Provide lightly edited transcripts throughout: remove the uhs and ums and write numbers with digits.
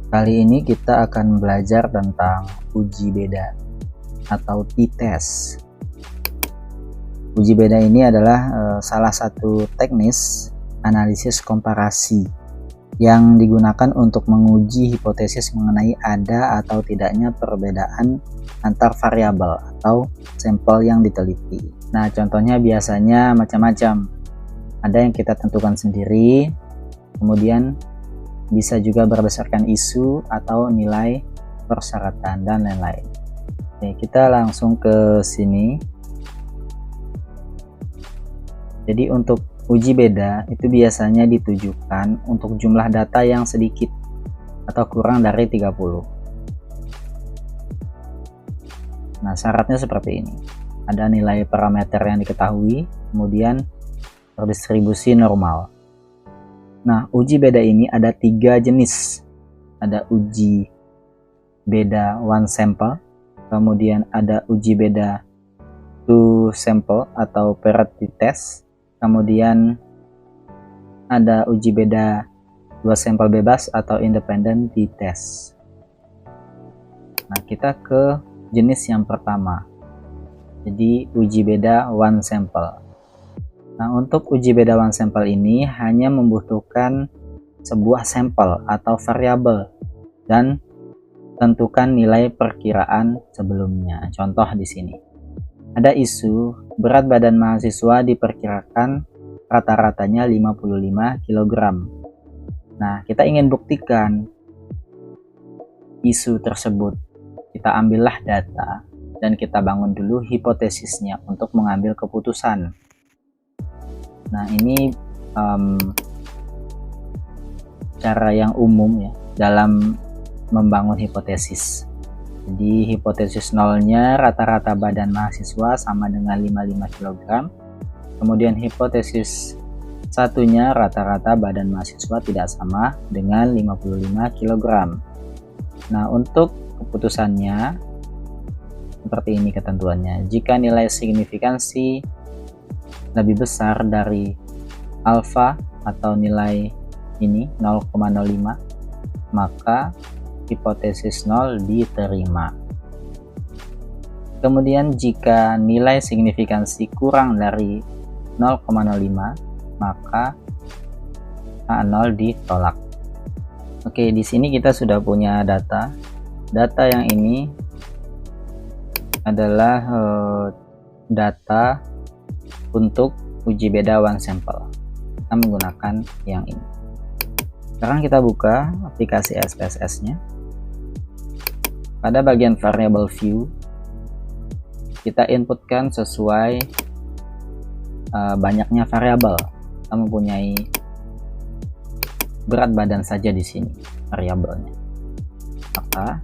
Kali ini kita akan belajar tentang uji beda atau t-test. Uji beda ini adalah salah satu teknis analisis komparasi yang digunakan untuk menguji hipotesis mengenai ada atau tidaknya perbedaan antar variabel atau sampel yang diteliti. Nah, contohnya biasanya macam-macam. Ada yang kita tentukan sendiri, kemudian bisa juga berdasarkan isu atau nilai persyaratan dan lain-lain. Oke, kita langsung ke sini. Jadi untuk uji beda itu biasanya ditujukan untuk jumlah data yang sedikit atau kurang dari 30. Nah, syaratnya seperti ini. Ada nilai parameter yang diketahui, kemudian berdistribusi normal. Nah, uji beda ini ada 3 jenis. Ada uji beda one sample, kemudian ada uji beda two sample atau parity test, kemudian ada uji beda 2 sampel bebas atau independent t-test. Nah, kita ke jenis yang pertama. Jadi uji beda one sample. Nah, untuk uji beda one sampel ini hanya membutuhkan sebuah sampel atau variabel dan tentukan nilai perkiraan sebelumnya. Contoh di sini. Ada isu berat badan mahasiswa diperkirakan rata-ratanya 55 kg. Nah, kita ingin buktikan isu tersebut. Kita ambillah data dan kita bangun dulu hipotesisnya untuk mengambil keputusan. Nah, ini cara yang umum ya dalam membangun hipotesis. Jadi hipotesis nolnya rata-rata badan mahasiswa sama dengan 55 kg. Kemudian hipotesis satunya rata-rata badan mahasiswa tidak sama dengan 55 kg. Nah, untuk keputusannya seperti ini ketentuannya. Jika nilai signifikansi lebih besar dari alfa atau nilai ini 0,05, maka hipotesis 0 diterima. Kemudian jika nilai signifikansi kurang dari 0,05, maka A0 ditolak. Oke, di sini kita sudah punya data. Data yang ini adalah data untuk uji beda one sample. Kita menggunakan yang ini. Sekarang kita buka aplikasi SPSS-nya. Pada bagian variable view, kita inputkan sesuai banyaknya variabel. Kita mempunyai berat badan saja di sini variabelnya. Maka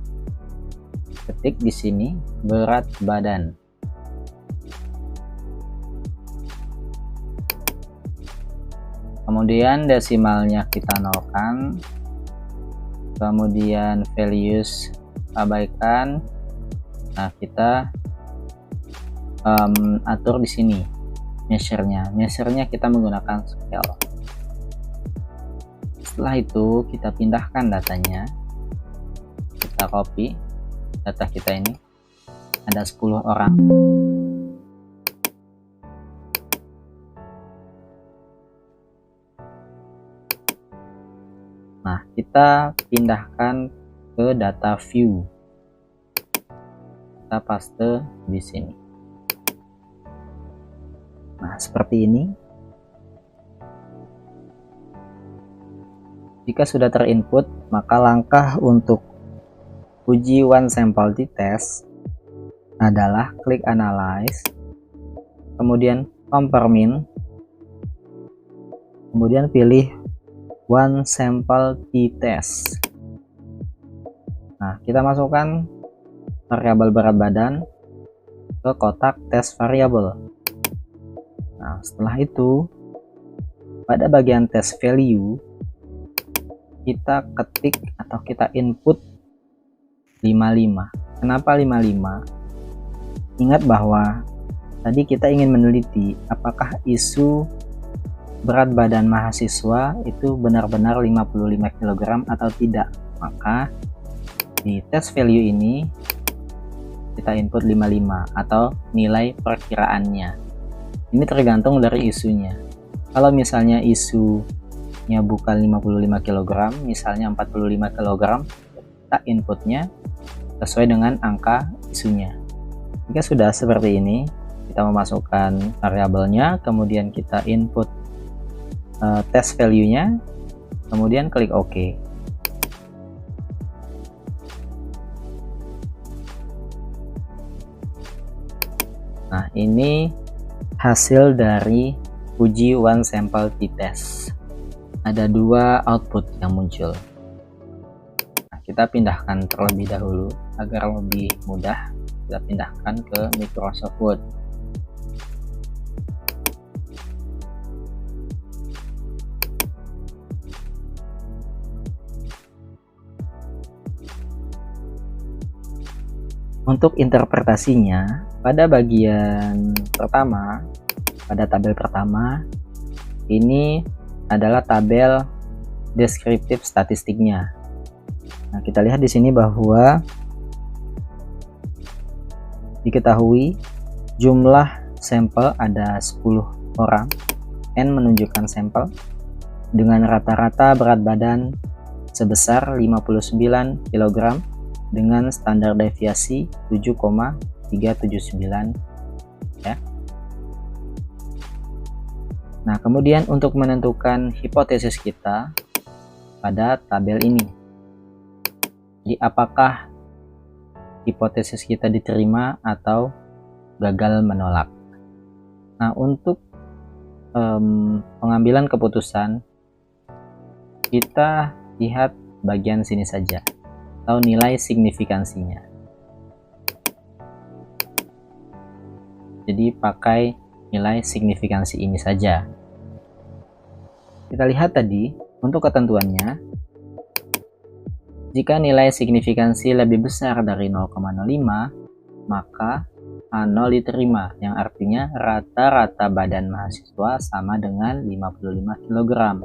ketik di sini berat badan. Kemudian desimalnya kita nolkan, kemudian values abaikan. Nah, kita atur di sini measure-nya kita menggunakan scale. Setelah itu kita pindahkan datanya, kita copy data kita ini, ada 10 orang. Nah, kita pindahkan ke data view. Kita paste di sini. Nah, seperti ini. Jika sudah terinput, maka langkah untuk uji one sample t-test adalah klik analyze, kemudian compare min, kemudian pilih one sample t-test. Nah, kita masukkan variabel berat badan ke kotak test variable. Nah, setelah itu pada bagian test value kita ketik atau kita input 55. Kenapa 55? Ingat bahwa tadi kita ingin meneliti apakah isu berat badan mahasiswa itu benar-benar 55 kg atau tidak. Maka di test value ini kita input 55 atau nilai perkiraannya. Ini tergantung dari isunya. Kalau misalnya isunya bukan 55 kg, misalnya 45 kg, kita inputnya sesuai dengan angka isunya. Jika sudah seperti ini, kita memasukkan variabelnya, kemudian kita input test value-nya, kemudian klik OK. Nah, ini hasil dari uji one sample t-test. Ada dua output yang muncul. Nah, kita pindahkan terlebih dahulu agar lebih mudah. Kita pindahkan ke Microsoft Word. Untuk interpretasinya, pada bagian pertama, pada tabel pertama, ini adalah tabel deskriptif statistiknya. Nah, kita lihat di sini bahwa diketahui jumlah sampel ada 10 orang, N menunjukkan sampel dengan rata-rata berat badan sebesar 59 kg dengan standar deviasi 7,379 ya. Nah, kemudian untuk menentukan hipotesis kita pada tabel ini. Jadi apakah hipotesis kita diterima atau gagal menolak. Nah, untuk pengambilan keputusan kita lihat bagian sini saja, atau nilai signifikansinya. Jadi pakai nilai signifikansi ini saja. Kita lihat tadi untuk ketentuannya, jika nilai signifikansi lebih besar dari 0,05, maka A0 diterima, yang artinya rata-rata badan mahasiswa sama dengan 55 kg.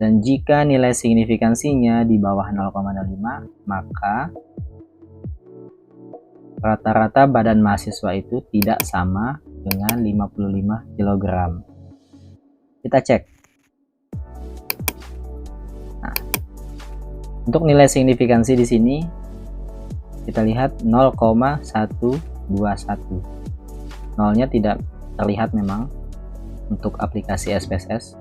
Dan jika nilai signifikansinya di bawah 0,05, maka rata-rata badan mahasiswa itu tidak sama dengan 55 kg. Kita cek. Nah, untuk nilai signifikansi di sini kita lihat 0,121. Nolnya tidak terlihat memang untuk aplikasi SPSS.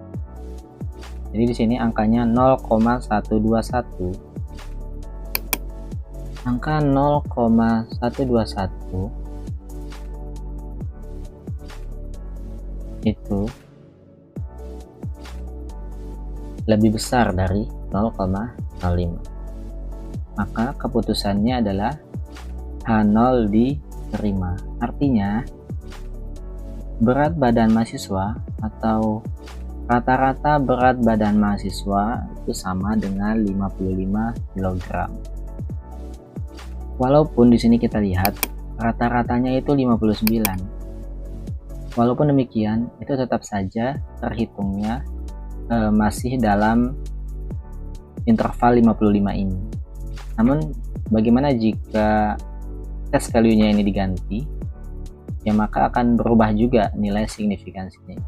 Jadi di sini angkanya 0,121. Angka 0,121 itu lebih besar dari 0,05. Maka keputusannya adalah H0 diterima. Artinya berat badan mahasiswa atau rata-rata berat badan mahasiswa itu sama dengan 55 kg. Walaupun di sini kita lihat rata-ratanya itu 59. Walaupun demikian, itu tetap saja terhitungnya masih dalam interval 55 ini. Namun bagaimana jika test value-nya ini diganti? Ya maka akan berubah juga nilai signifikansinya.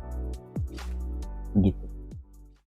Begitu.